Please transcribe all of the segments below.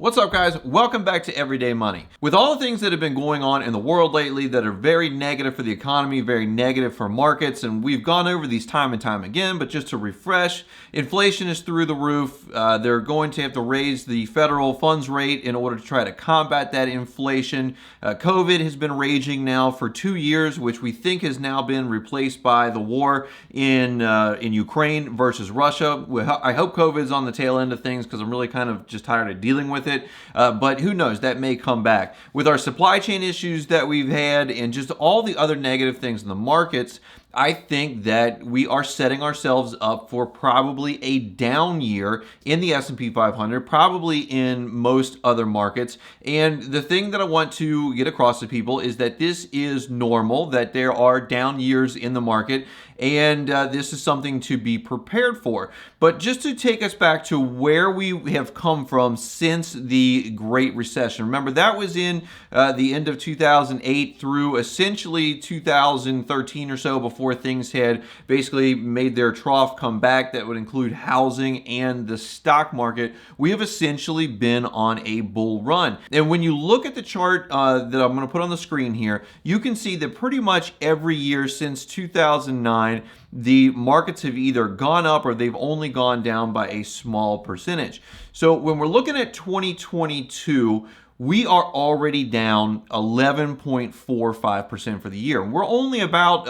What's up, guys? Welcome back to Everyday Money. With all the things that have been going on in the world lately that are very negative for the economy, very negative for markets, and we've gone over these time and time again, but just to refresh, inflation is through the roof. They're going to have to raise the federal funds rate in order to try to combat that inflation. COVID has been raging now for 2 years, which we think has now been replaced by the war in Ukraine versus Russia. I hope COVID is on the tail end of things because I'm really kind of just tired of dealing with it, but who knows, that may come back. With our supply chain issues that we've had and just all the other negative things in the markets, I think that we are setting ourselves up for probably a down year in the S&P 500, probably in most other markets. And the thing that I want to get across to people is that this is normal, that there are down years in the market, and this is something to be prepared for. But just to take us back to where we have come from since the Great Recession. Remember, that was in the end of 2008 through essentially 2013 or so, before things had basically made their trough come back. That would include housing and the stock market. We have essentially been on a bull run. And when you look at the chart that I'm going to put on the screen here, you can see that pretty much every year since 2009, the markets have either gone up or they've only gone down by a small percentage. So when we're looking at 2022, we are already down 11.45% for the year. We're only about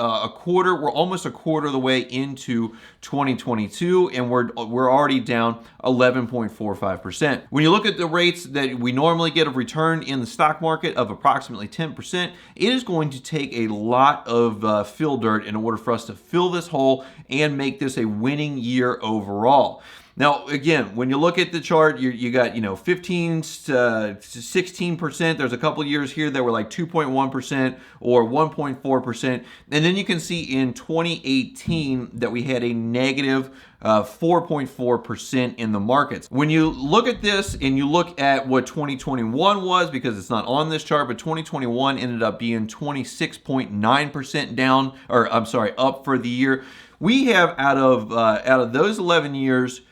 we're almost a quarter of the way into 2022, and we're already down 11.45%. When you look at the rates that we normally get of return in the stock market of approximately 10%, it is going to take a lot of fill dirt in order for us to fill this hole and make this a winning year overall. Now, again, when you look at the chart, you got 15 to 16%. There's a couple of years here that were like 2.1% or 1.4%. And then you can see in 2018 that we had a negative 4.4% in the markets. When you look at this and you look at what 2021 was, because it's not on this chart, but 2021 ended up being 26.9% down, or I'm sorry, up for the year. We have out of those 11 years,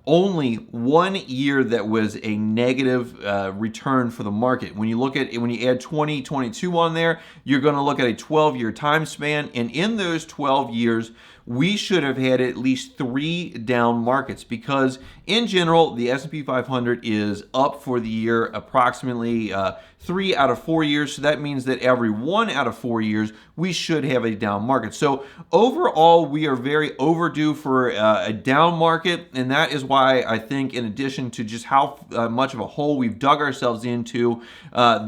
only 1 year that was a negative return for the market. When you add 2022 on there, you're going to look at a 12-year time span, and in those 12 years, we should have had at least 3 down markets, because in general, the S&P 500 is up for the year approximately 3 out of 4 years. So that means that every 1 out of 4 years, we should have a down market. So overall, we are very overdue for a down market. And that is why I think, in addition to just how much of a hole we've dug ourselves into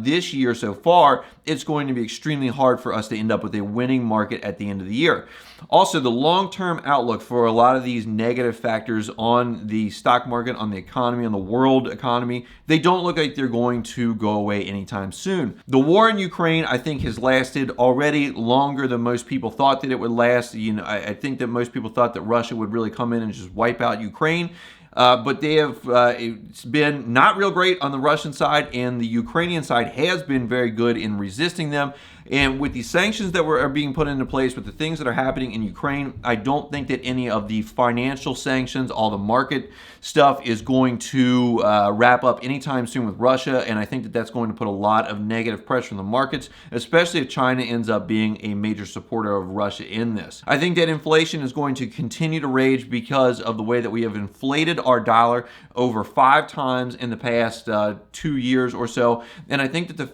this year so far, it's going to be extremely hard for us to end up with a winning market at the end of the year. Also, the long-term outlook for a lot of these negative factors on the stock market, on the economy, on the world economy, they don't look like they're going to go away anytime soon. The war in Ukraine, I think, has lasted already longer than most people thought that it would last. I think that most people thought that Russia would really come in and just wipe out Ukraine. But they have it's been not real great on the Russian side, and the Ukrainian side has been very good in resisting them. And with the sanctions that are being put into place, with the things that are happening in Ukraine, I don't think that any of the financial sanctions, all the market stuff, is going to wrap up anytime soon with Russia. And I think that that's going to put a lot of negative pressure on the markets, especially if China ends up being a major supporter of Russia in this. I think that inflation is going to continue to rage because of the way that we have inflated our dollar over 5 times in the past 2 years or so. And I think that the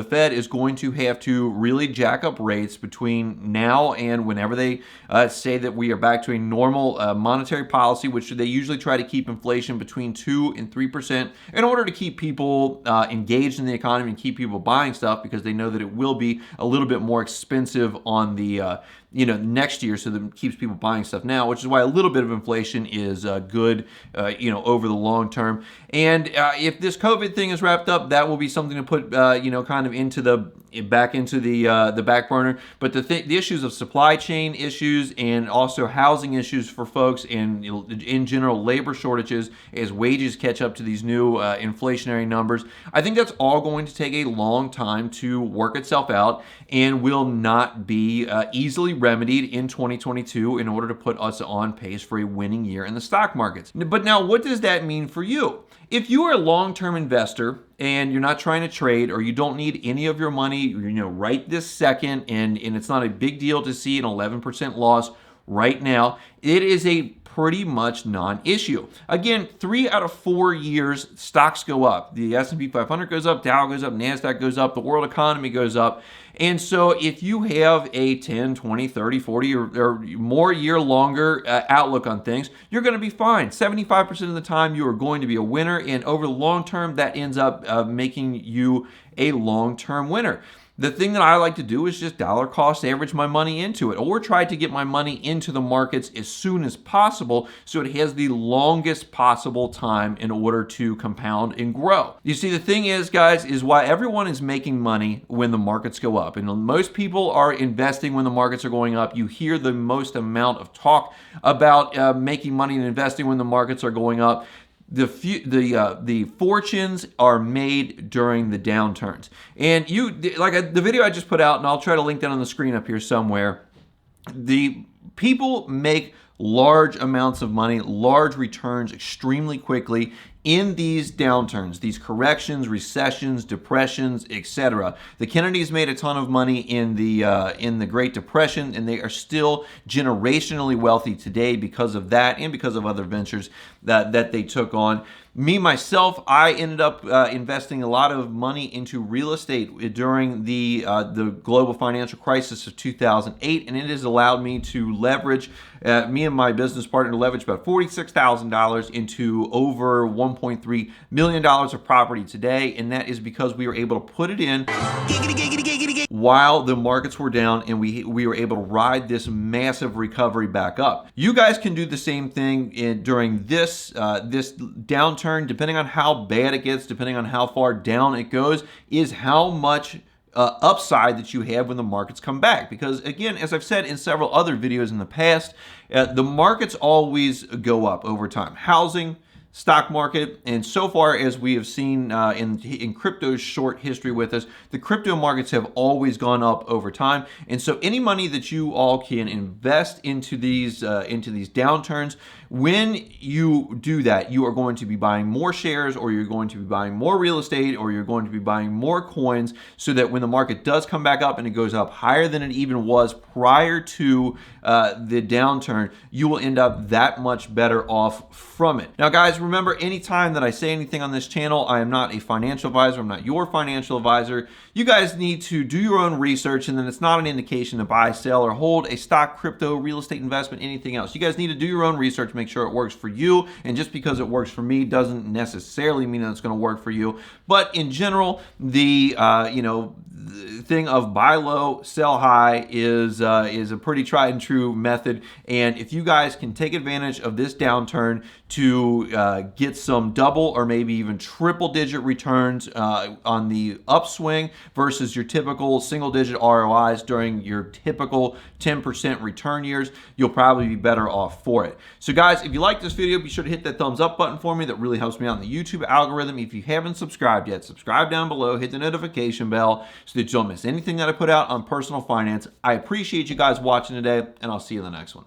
Fed is going to have to really jack up rates between now and whenever they say that we are back to a normal monetary policy, which they usually try to keep inflation between 2 and 3% in order to keep people engaged in the economy and keep people buying stuff, because they know that it will be a little bit more expensive on the next year, so that keeps people buying stuff now, which is why a little bit of inflation is good, over the long term. And if this COVID thing is wrapped up, that will be something to put, kind of back into the back burner. But the issues of supply chain issues and also housing issues for folks, and in general labor shortages as wages catch up to these new inflationary numbers, I think that's all going to take a long time to work itself out, and will not be easily remedied in 2022 in order to put us on pace for a winning year in the stock markets. But now, what does that mean for you? If you are a long-term investor and you're not trying to trade, or you don't need any of your money, right this second, and it's not a big deal to see an 11% loss right now, it is a pretty much non-issue. Again, 3 out of 4 years, stocks go up. The S&P 500 goes up, Dow goes up, NASDAQ goes up, the world economy goes up. And so if you have a 10, 20, 30, 40 or more year longer outlook on things, you're going to be fine. 75% of the time, you are going to be a winner. And over the long term, that ends up making you a long-term winner. The thing that I like to do is just dollar cost average my money into it, or try to get my money into the markets as soon as possible so it has the longest possible time in order to compound and grow. You see, the thing is, guys, is why everyone is making money when the markets go up. And most people are investing when the markets are going up. You hear the most amount of talk about making money and investing when the markets are going up. The fortunes are made during the downturns. And the video I just put out, and I'll try to link that on the screen up here somewhere, the people make large amounts of money, large returns extremely quickly in these downturns, these corrections, recessions, depressions, etc. The Kennedys made a ton of money in the Great Depression, and they are still generationally wealthy today because of that and because of other ventures that they took on. Me, myself, I ended up investing a lot of money into real estate during the global financial crisis of 2008, and it has allowed me to leverage, me and my business partner leveraged about $46,000 into over $1.3 million of property today, and that is because we were able to put it in while the markets were down, and we were able to ride this massive recovery back up. You guys can do the same thing during this downturn. Depending on how bad it gets, depending on how far down it goes, is how much upside that you have when the markets come back. Because again, as I've said in several other videos in the past, the markets always go up over time. Housing, stock market, and so far as we have seen in crypto's short history with us, the crypto markets have always gone up over time. And so any money that you all can invest into these downturns, when you do that, you are going to be buying more shares, or you're going to be buying more real estate, or you're going to be buying more coins, so that when the market does come back up and it goes up higher than it even was prior to the downturn, you will end up that much better off from it. Now, guys, remember, anytime that I say anything on this channel, I am not a financial advisor. I'm not your financial advisor. You guys need to do your own research, and then it's not an indication to buy, sell, or hold a stock, crypto, real estate investment, anything else. You guys need to do your own research, make sure it works for you, and just because it works for me doesn't necessarily mean that it's going to work for you. But in general, the thing of buy low, sell high is a pretty tried and true method. And if you guys can take advantage of this downturn to get some double or maybe even triple digit returns on the upswing versus your typical single digit ROIs during your typical 10% return years, you'll probably be better off for it. So guys, if you like this video, be sure to hit that thumbs up button for me. That really helps me out in the YouTube algorithm. If you haven't subscribed yet, subscribe down below, hit the notification bell so that you don't miss anything that I put out on personal finance. I appreciate you guys watching today, and I'll see you in the next one.